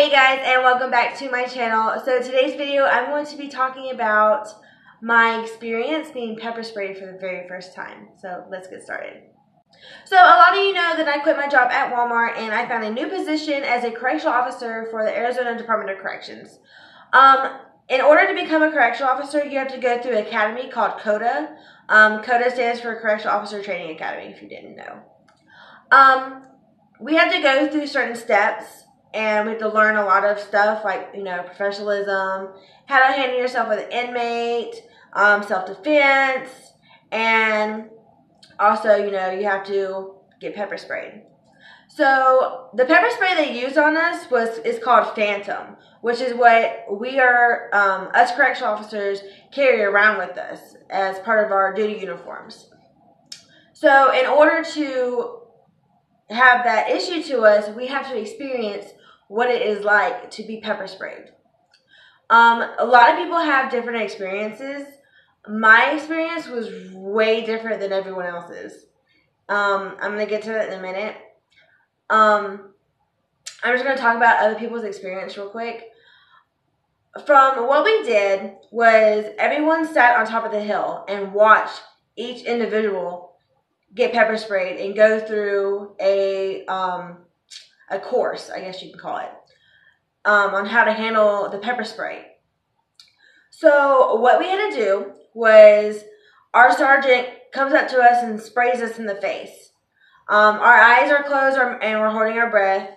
Hey guys, and welcome back to my channel. So today's video, I'm going to be talking about my experience being pepper sprayed for the very first time. So let's get started. So a lot of you know that I quit my job at Walmart and I found a new position as a correctional officer for the Arizona Department of Corrections. In order to become a correctional officer, you have to go through an academy called COTA. COTA stands for Correctional Officer Training Academy, if you didn't know. We had to go through certain steps. And we have to learn a lot of stuff like, professionalism, how to handle yourself with an inmate, self-defense, and also, you have to get pepper sprayed. So the pepper spray they used on us is called Phantom, which is what we are, us correctional officers carry around with us as part of our duty uniforms. So in order to have that issued to us, we have to experience what it is like to be pepper sprayed. A lot of people have different experiences. My experience was way different than everyone else's. I'm going to get to that in a minute. I'm just going to talk about other people's experience real quick. From what we did was everyone sat on top of the hill and watched each individual get pepper sprayed and go through a course, I guess you can call it, on how to handle the pepper spray. So what we had to do was our sergeant comes up to us and sprays us in the face. Our eyes are closed and we're holding our breath.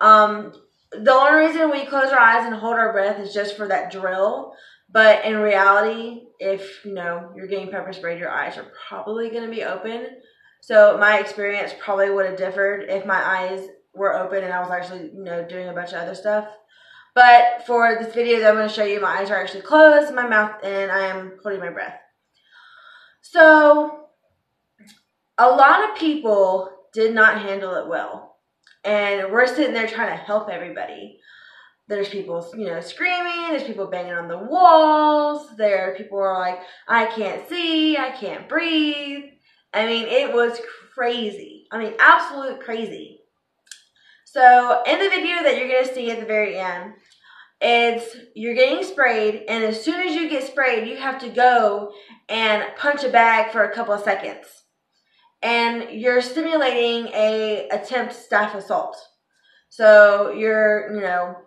The only reason we close our eyes and hold our breath is just for that drill. But in reality, if you're getting pepper sprayed, your eyes are probably going to be open. So my experience probably would have differed if my eyes were open and I was actually, doing a bunch of other stuff. But for this video that I'm going to show you, my eyes are actually closed, my mouth, and I am holding my breath. So a lot of people did not handle it well. And we're sitting there trying to help everybody. There's people, screaming. There's people banging on the walls. There are people who are like, I can't see. I can't breathe. I mean, it was crazy. I mean, absolute crazy. So in the video that you're going to see at the very end, you're getting sprayed, and as soon as you get sprayed, you have to go and punch a bag for a couple of seconds. And you're simulating a attempt staff assault. So you're,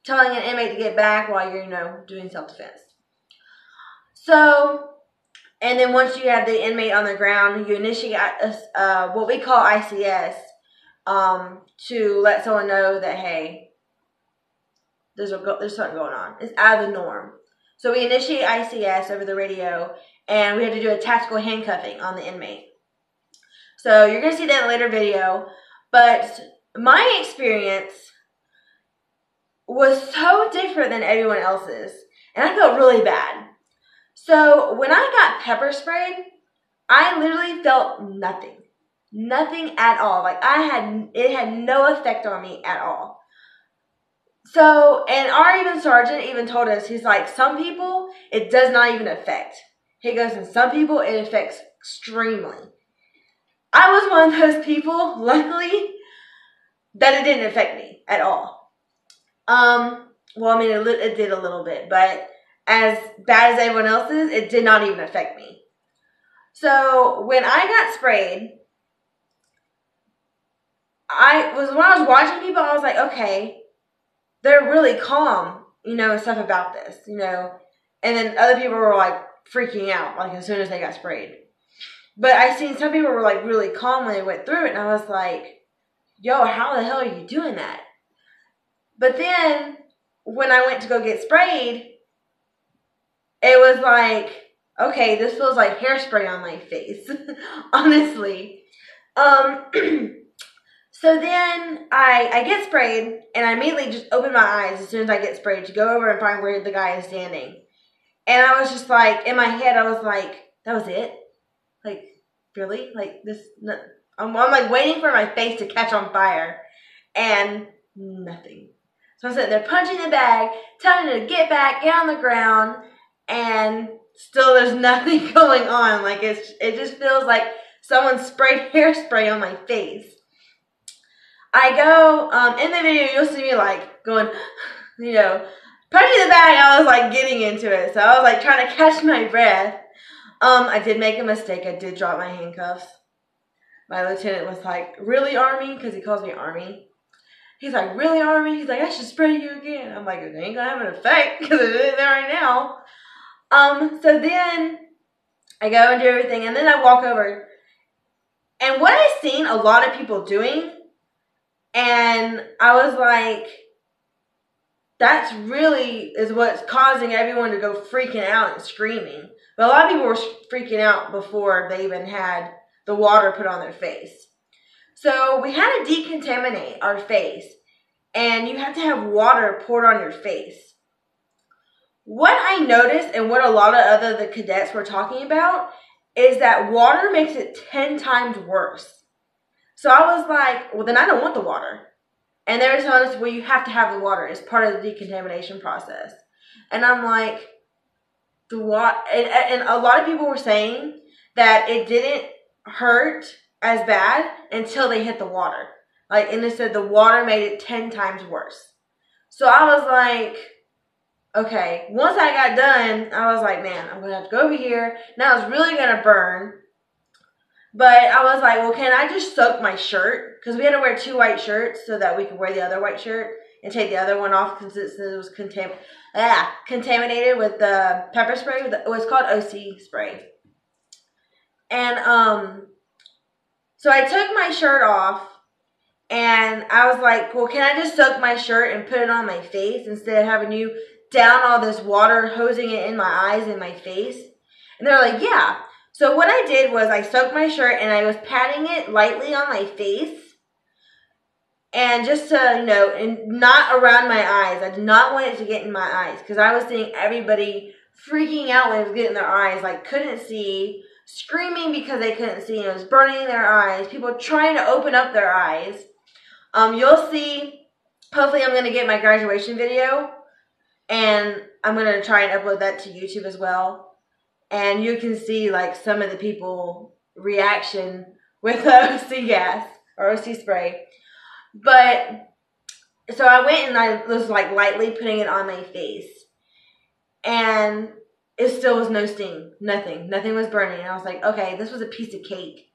telling an inmate to get back while you're, doing self-defense. So, and then once you have the inmate on the ground, you initiate what we call ICS, to let someone know that, hey, there's something going on. It's out of the norm. So we initiate ICS over the radio, and we had to do a tactical handcuffing on the inmate. So you're going to see that in a later video. But my experience was so different than everyone else's, and I felt really bad. So when I got pepper sprayed, I literally felt nothing. Nothing at all. Like it had no effect on me at all. So, and our sergeant even told us, he's like, some people, it does not even affect. He goes, and some people, it affects extremely. I was one of those people, luckily, that it didn't affect me at all. Well, I mean, it did a little bit, but as bad as everyone else's, it did not even affect me. So, when I got sprayed, when I was watching people, I was like, okay, they're really calm, and stuff about this, and then other people were like freaking out, like as soon as they got sprayed. But I seen some people were like really calm when they went through it, and I was like, yo, how the hell are you doing that? But then when I went to go get sprayed, it was like, okay, this feels like hairspray on my face, honestly. So then I get sprayed, and I immediately just open my eyes as soon as I get sprayed to go over and find where the guy is standing. And I was just like, in my head, I was like, that was it? Like, really? Like, this, no. I'm like waiting for my face to catch on fire, and nothing. So I'm sitting there punching the bag, telling him to get back, get on the ground, and still there's nothing going on. Like, it just feels like someone sprayed hairspray on my face. I go, in the video, you'll see me, like, going, you know, punching the bag. I was, like, getting into it. So I was, like, trying to catch my breath. I did make a mistake. I did drop my handcuffs. My lieutenant was like, really, Army? Because he calls me Army. He's like, really, Army? He's like, I should spray you again. I'm like, it ain't going to have an effect because it isn't there right now. So then I go and do everything. And then I walk over. And what I've seen a lot of people doing, and I was like, that's really is what's causing everyone to go freaking out and screaming. But a lot of people were freaking out before they even had the water put on their face. So we had to decontaminate our face, and you have to have water poured on your face. What I noticed, and what a lot of the cadets were talking about, is that water makes it 10 times worse. So I was like, well, then I don't want the water. And they were telling us, well, you have to have the water. It's part of the decontamination process. And I'm like, the water, and a lot of people were saying that it didn't hurt as bad until they hit the water. Like, and they said the water made it 10 times worse. So I was like, okay. Once I got done, I was like, man, I'm going to have to go over here. Now it's really going to burn. But I was like, well, can I just soak my shirt? Because we had to wear 2 white shirts so that we could wear the other white shirt and take the other one off because it was contaminated with the pepper spray. It was called OC spray. And so I took my shirt off, and I was like, well, can I just soak my shirt and put it on my face instead of having you down all this water, hosing it in my eyes and my face? And they're like, yeah. So what I did was I soaked my shirt, and I was patting it lightly on my face. And just to, you know, and not around my eyes. I did not want it to get in my eyes because I was seeing everybody freaking out when it was getting in their eyes, like couldn't see, screaming because they couldn't see. It was burning their eyes. People trying to open up their eyes. You'll see, hopefully I'm going to get my graduation video, and I'm going to try and upload that to YouTube as well. And you can see, like, some of the people reaction with the OC gas or OC spray. But, so I went and I was, like, lightly putting it on my face. And it still was no sting. Nothing. Nothing was burning. And I was like, okay, this was a piece of cake.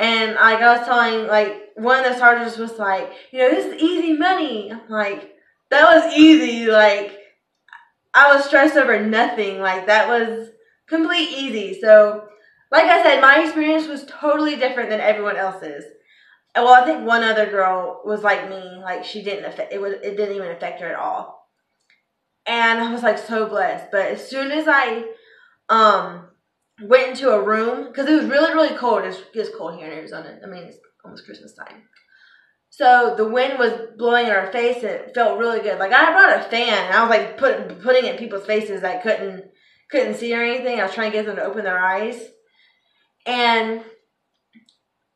And, like, I was telling, like, one of the sergeants was like, you know, this is easy money. I'm like, that was easy. Like, I was stressed over nothing. Like, that was complete easy. So, like I said, my experience was totally different than everyone else's. Well, I think one other girl was like me. Like, she didn't affect it didn't even affect her at all. And I was like so blessed. But as soon as I went into a room, because it was really, really cold. It gets cold here in Arizona. I mean, it's almost Christmas time. So the wind was blowing in our face, and it felt really good. Like, I brought a fan, and I was like putting it in people's faces that couldn't see or anything. I was trying to get them to open their eyes. And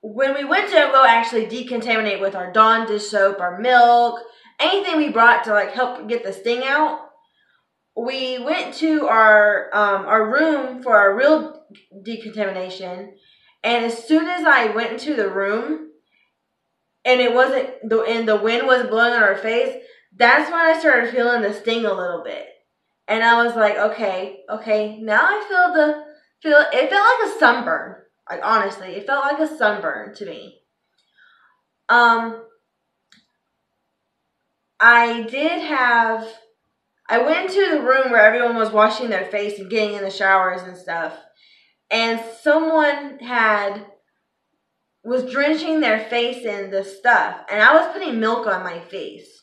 when we went to go actually decontaminate with our Dawn dish soap, our milk, anything we brought to like help get the sting out, we went to our room for our real decontamination. And as soon as I went into the room, and the wind was blowing on our face, that's when I started feeling the sting a little bit. And I was like, okay, now I it felt like a sunburn. Like, honestly, it felt like a sunburn to me. I went into the room where everyone was washing their face and getting in the showers and stuff. And someone was drenching their face in the stuff. And I was putting milk on my face.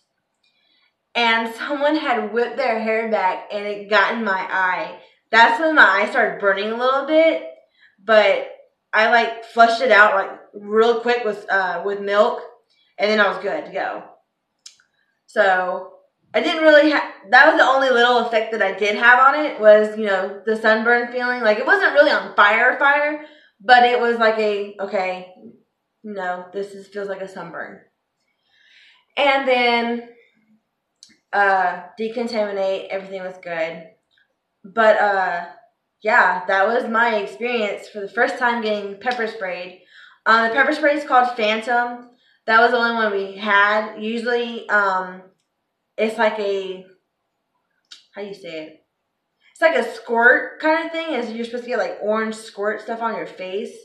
And someone had whipped their hair back, and it got in my eye. That's when my eye started burning a little bit. But I like flushed it out like real quick with milk, and then I was good to go. So I didn't really that was the only little effect that I did have on it was, you know, the sunburn feeling. Like, it wasn't really on fire, but it was like feels like a sunburn. And then decontaminate, everything was good. But yeah, that was my experience for the first time getting pepper sprayed. The pepper spray is called Phantom. that was the only one we had. Usually, it's like a, how do you say it? It's like a squirt kind of thing. Is you're supposed to get like orange squirt stuff on your face.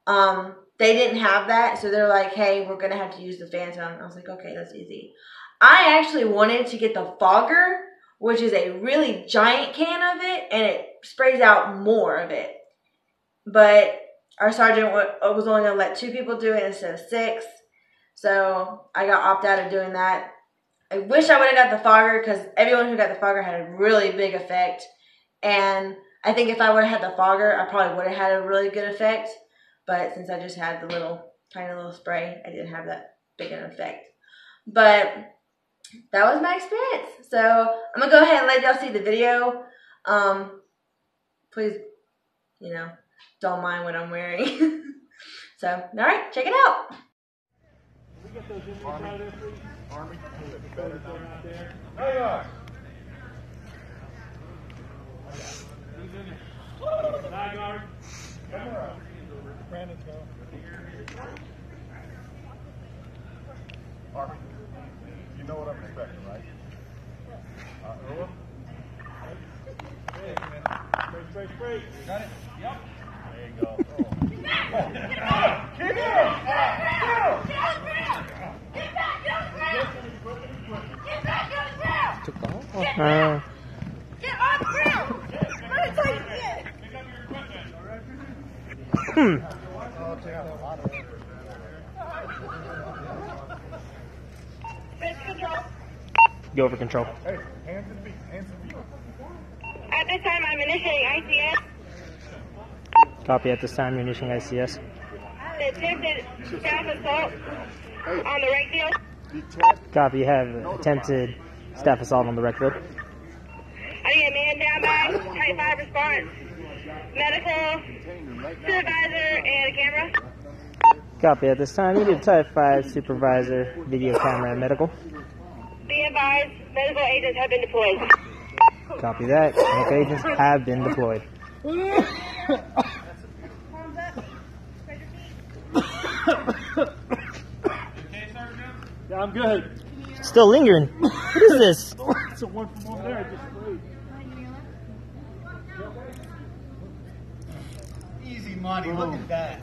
They didn't have that, so they're like, hey, we're gonna have to use the Phantom. I was like, okay, that's easy. I actually wanted to get the fogger, which is a really giant can of it, and it sprays out more of it. But our sergeant was only gonna let 2 people do it instead of 6, so I got opted out of doing that. I wish I would have got the fogger, because everyone who got the fogger had a really big effect. And I think if I would have had the fogger, I probably would have had a really good effect. But since I just had the tiny little spray, I didn't have that big an effect. But that was my experience. So I'm going to go ahead and let y'all see the video. Please, don't mind what I'm wearing. So, all right, check it out. We get those inmates out of there, please. Army, better out there. There you are. Side guard. Come around. Brandon's going. Army, you know what I'm expecting, right? Earl? Straight. Got it? Yep. There you go. Keep Took the whole. Get on the ground! Let me tell you again. Pick up your equipment. Control. Go for control. Hey, hands and feet. At this time, I'm initiating ICS. Copy. At this time, you're initiating ICS. The attempted staff assault on the right field. Copy. You have attempted staff assault on the rec field. I need a man down back, type 5 response, medical, supervisor, and a camera. Copy. At this time, you need a type 5 supervisor, video camera, and medical. Be advised, medical agents have been deployed. Copy that. Medical agents have been deployed. Yeah, I'm good. Still lingering. What is this? It's the one from over there. I just sprayed. Easy money, look at that.